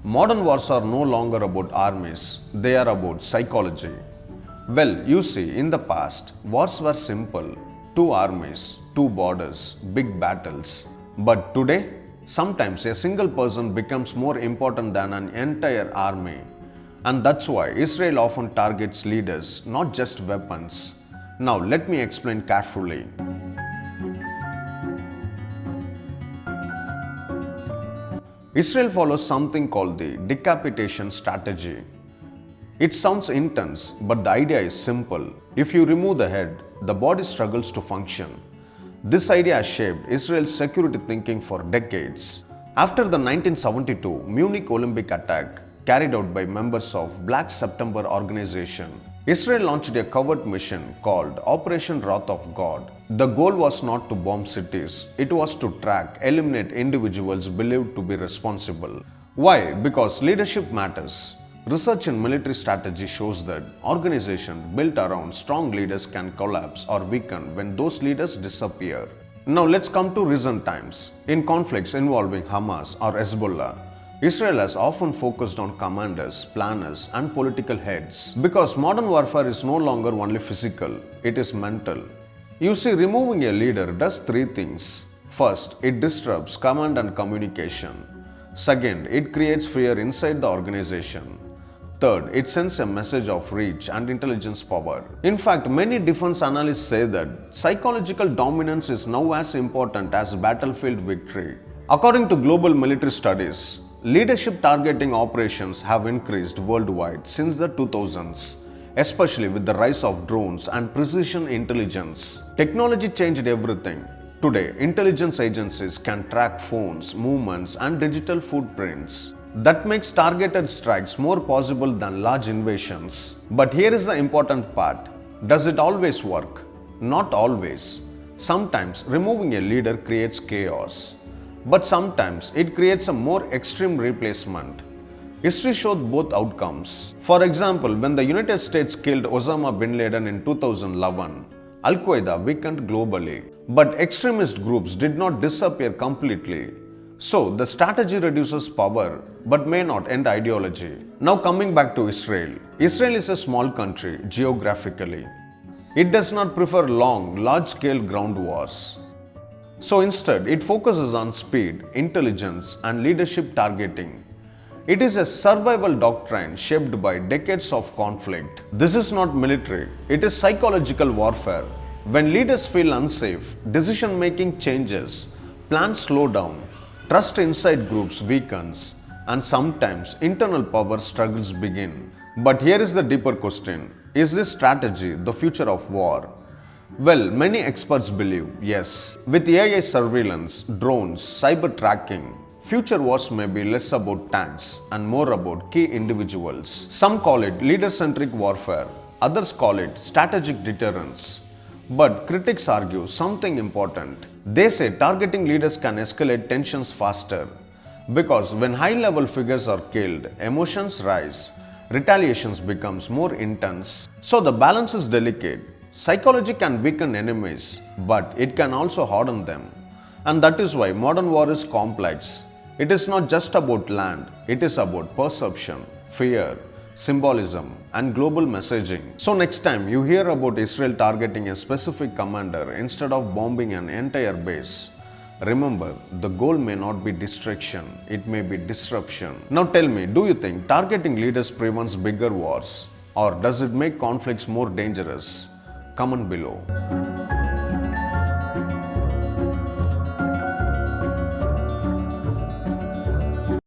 Modern wars are no longer about armies, they are about psychology. Well, you see, in the past, wars were simple: two armies, two borders, big battles. But today, sometimes a single person becomes more important than an entire army. And that's why Israel often targets leaders, not just weapons. Now, let me explain carefully. Israel follows something called the decapitation strategy. It sounds intense, but the idea is simple. If you remove the head, the body struggles to function. This idea has shaped Israel's security thinking for decades. After the 1972 Munich Olympic attack carried out by members of Black September organization, Israel launched a covert mission called Operation Wrath of God. The goal was not to bomb cities, it was to track, eliminate individuals believed to be responsible. Why? Because leadership matters. Research in military strategy shows that organizations built around strong leaders can collapse or weaken when those leaders disappear. Now let's come to recent times. In conflicts involving Hamas or Hezbollah, Israel has often focused on commanders, planners, and political heads because modern warfare is no longer only physical, it is mental. You see, removing a leader does three things. First, it disrupts command and communication. Second, it creates fear inside the organization. Third, it sends a message of reach and intelligence power. In fact, many defense analysts say that psychological dominance is now as important as battlefield victory. According to global military studies, leadership targeting operations have increased worldwide since the 2000s, especially with the rise of drones and precision intelligence. Technology changed everything. Today, intelligence agencies can track phones, movements, and digital footprints. That makes targeted strikes more possible than large invasions. But here is the important part. Does it always work? Not always. Sometimes removing a leader creates chaos. But sometimes it creates a more extreme replacement. History showed both outcomes. For example, when the United States killed Osama bin Laden in 2011, Al-Qaeda weakened globally. But extremist groups did not disappear completely. So, the strategy reduces power but may not end ideology. Now coming back to Israel. Israel is a small country geographically. It does not prefer long, large-scale ground wars. So instead, it focuses on speed, intelligence, and leadership targeting. It is a survival doctrine shaped by decades of conflict. This is not military, it is psychological warfare. When leaders feel unsafe, decision-making changes, plans slow down, trust inside groups weakens, and sometimes internal power struggles begin. But here is the deeper question. Is this strategy the future of war? Well, many experts believe yes. With AI surveillance, drones, cyber tracking, future wars may be less about tanks and more about key individuals. Some call it leader-centric warfare, others call it strategic deterrence. But critics argue something important. They say targeting leaders can escalate tensions faster because when high-level figures are killed, emotions rise, retaliations becomes more intense. So the balance is delicate. Psychology can weaken enemies, but it can also harden them. And that is why modern war is complex. It is not just about land, it is about perception, fear, symbolism, and global messaging. So next time you hear about Israel targeting a specific commander instead of bombing an entire base, remember, the goal may not be destruction, it may be disruption. Now tell me, do you think targeting leaders prevents bigger wars? Or does it make conflicts more dangerous? Comment below.